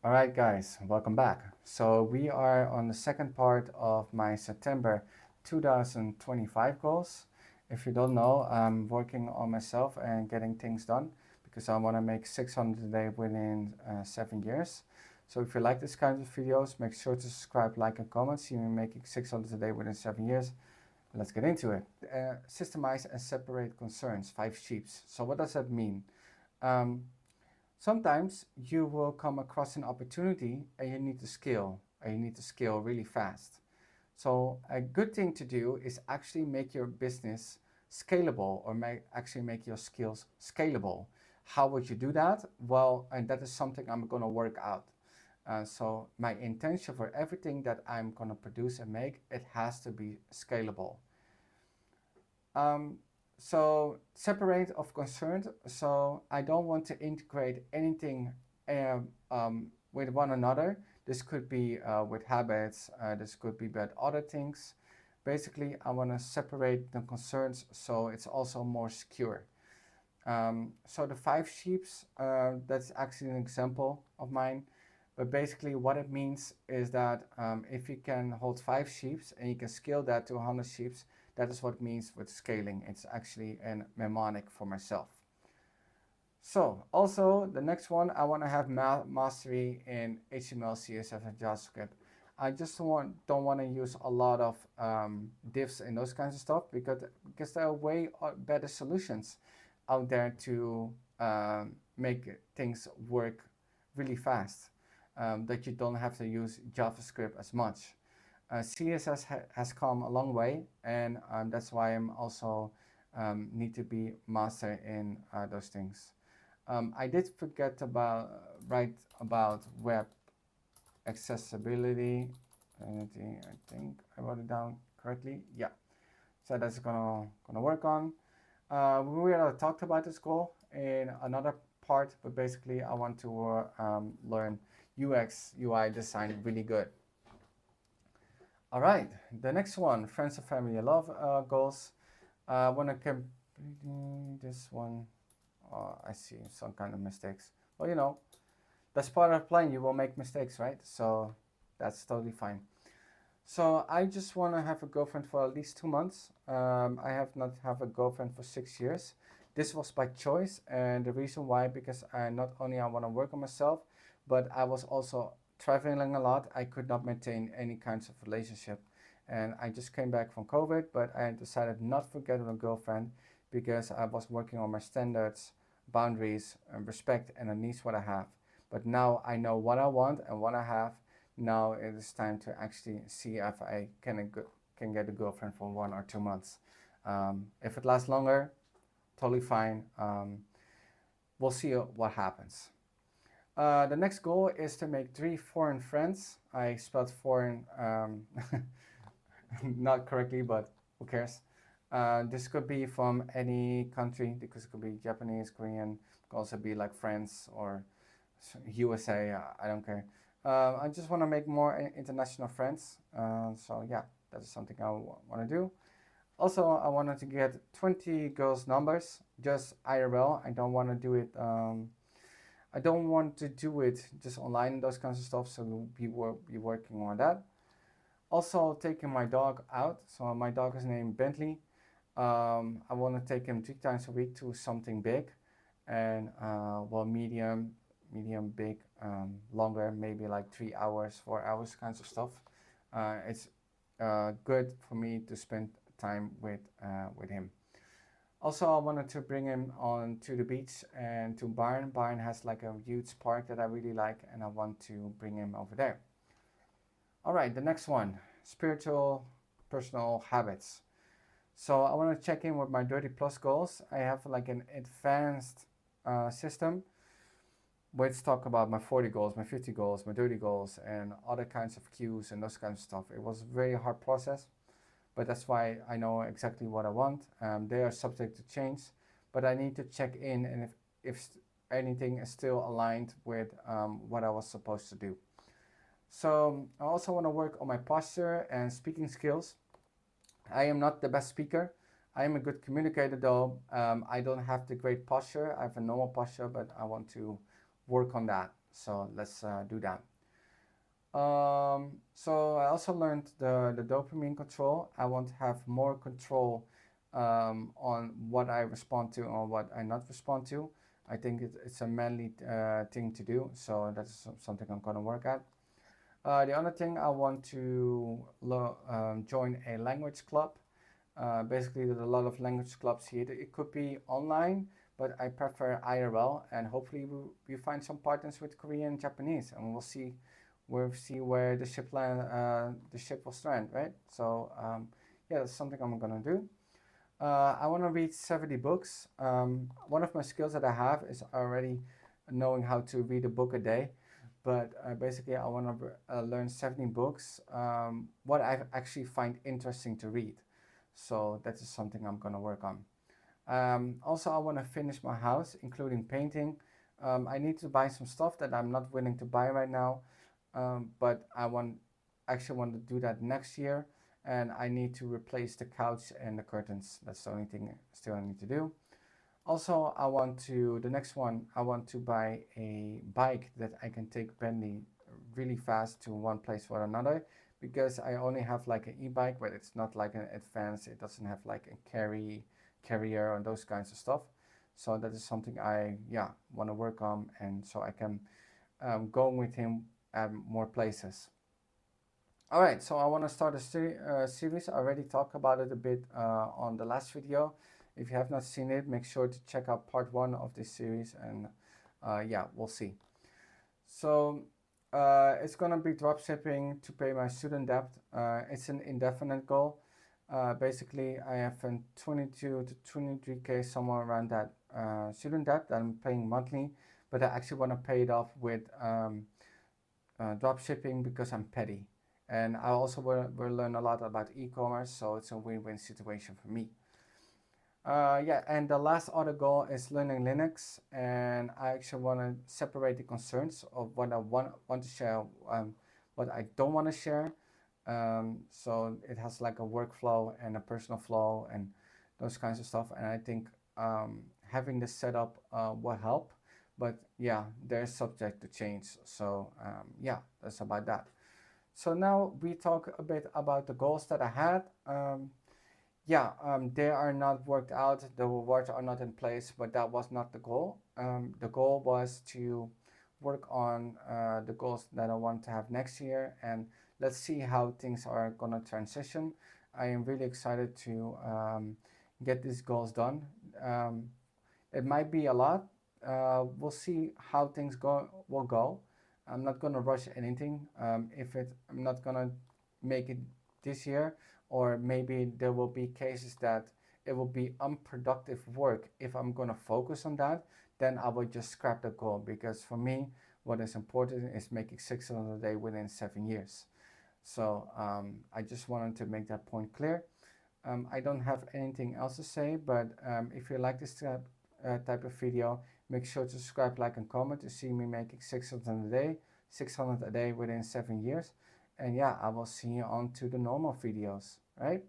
All right, guys, welcome back. So we are on the second part of my September 2025 goals. If you don't know, I'm working on myself and getting things done because I want to make 600 a day within 7 years. So if you like this kind of videos, make sure to subscribe, like, and comment. See me making 600 a day within 7 years. Let's get into it. Systemize and separate concerns, 5 sheeps. So what does that mean? Um, Sometimes you will come across an opportunity and you need to scale, and you need to scale really fast. So a good thing to do is actually make your business scalable, or actually make your skills scalable. How would you do that? Well, and that is something I'm going to work out. So my intention for everything that I'm going to produce and make, it has to be scalable. Um, so separate of concern. So I don't want to integrate anything with one another. This could be with habits. This could be with other things. Basically, I want to separate the concerns so it's also more secure. So the 5 sheeps, that's actually an example of mine. But basically, what it means is that if you can hold 5 sheeps and you can scale that to 100 sheeps, that is what it means with scaling. It's actually a mnemonic for myself. So also the next one, I want to have mastery in HTML, CSS, and JavaScript. I just don't want to use a lot of divs and those kinds of stuff because there are way better solutions out there to make things work really fast. That you don't have to use JavaScript as much. CSS has come a long way, and that's why I'm also need to be master in those things. I did forget about write about web accessibility. I think I wrote it down correctly. Yeah, so that's gonna work on. We already talked about this goal in another part, but basically I want to learn UX UI design really good. All right, the next one, friends and family love goals. I want to complete this one. I see some kind of mistakes. Well, that's part of playing. You will make mistakes, right? So that's totally fine. So I just want to have a girlfriend for at least 2 months. I have not have a girlfriend for 6 years. This was by choice, and the reason why, because I not only I want to work on myself, but I was also traveling a lot. I could not maintain any kinds of relationship, and I just came back from COVID. But I decided not to get a girlfriend because I was working on my standards, boundaries, and respect, and the needs what I have. But now I know what I want and what I have. Now it is time to actually see if I can get a girlfriend for 1 or 2 months. If it lasts longer, totally fine. We'll see what happens. The next goal is to make 3 foreign friends. I spelled foreign not correctly, but who cares? This could be from any country because it could be Japanese, Korean, it could also be like France or USA. I don't care. I just want to make more international friends. So yeah, that is something I want to do. Also, I wanted to get 20 girls' numbers, just IRL. I don't want to do it. I don't want to do it just online, those kinds of stuff. So we'll be working on that. Also, taking my dog out. So my dog is named Bentley. I want to take him 3 times a week to something big, and well, medium, big, longer, maybe like 3 hours, 4 hours, kinds of stuff. It's good for me to spend time with him. Also, I wanted to bring him on to the beach and to Barn. Barn has like a huge park that I really like, and I want to bring him over there. All right, the next one, spiritual personal habits. So I want to check in with my 30 plus goals. I have like an advanced system which talk about my 40 goals, my 50 goals, my 30 goals, and other kinds of cues and those kinds of stuff. It was a very hard process, but that's why I know exactly what I want. They are subject to change, but I need to check in and if anything is still aligned with what I was supposed to do. So I also want to work on my posture and speaking skills. I am not the best speaker. I am a good communicator though. I don't have the great posture. I have a normal posture, but I want to work on that. So let's do that. So I also learned the dopamine control. I want to have more control on what I respond to or what I not respond to. I think it's a manly thing to do, so that's something I'm gonna work at. The other thing I want to join a language club. Basically, there's a lot of language clubs here. It could be online, but I prefer IRL, and hopefully we find some partners with Korean and Japanese, and we'll see where the ship will strand, right? So yeah, that's something I'm gonna do. I want to read 70 books. One of my skills that I have is already knowing how to read a book a day, but basically I want to learn 70 books. What I actually find interesting to read. So that is something I'm gonna work on. Also, I want to finish my house, including painting. I need to buy some stuff that I'm not willing to buy right now, but actually want to do that next year. And I need to replace the couch and the curtains. That's the only thing still I need to do. Also, the next one, I want to buy a bike that I can take Bentley really fast to one place or another, because I only have like an e-bike, but it's not like an advanced, it doesn't have like a carrier and those kinds of stuff. So that is something I, yeah, want to work on, and so I can go with him at more places. All right, so I want to start a series. I already talked about it a bit on the last video. If you have not seen it, make sure to check out part 1 of this series, and yeah, we'll see. So it's gonna be dropshipping to pay my student debt. It's an indefinite goal. Basically, I have a 22 to 23K, somewhere around that student debt that I'm paying monthly, but I actually want to pay it off with drop shipping because I'm petty. And I also will learn a lot about e-commerce, so it's a win-win situation for me. Yeah, and the last other goal is learning Linux, and I actually want to separate the concerns of what I want to share, what I don't want to share. So it has like a workflow and a personal flow and those kinds of stuff. And I think having this setup will help. But yeah, they're subject to change. So yeah, that's about that. So now we talk a bit about the goals that I had. Yeah, they are not worked out. The rewards are not in place, but that was not the goal. The goal was to work on the goals that I want to have next year, and let's see how things are gonna transition. I am really excited to get these goals done. It might be a lot. We'll see how things will go. I'm not gonna rush anything. I'm not gonna make it this year, or maybe there will be cases that it will be unproductive work. If I'm gonna focus on that, then I will just scrap the goal, because for me, what is important is making 600 a day within 7 years. So I just wanted to make that point clear. I don't have anything else to say, but if you like this type of video, make sure to subscribe, like, and comment to see me making 600 a day within 7 years. And yeah, I will see you on to the normal videos, right?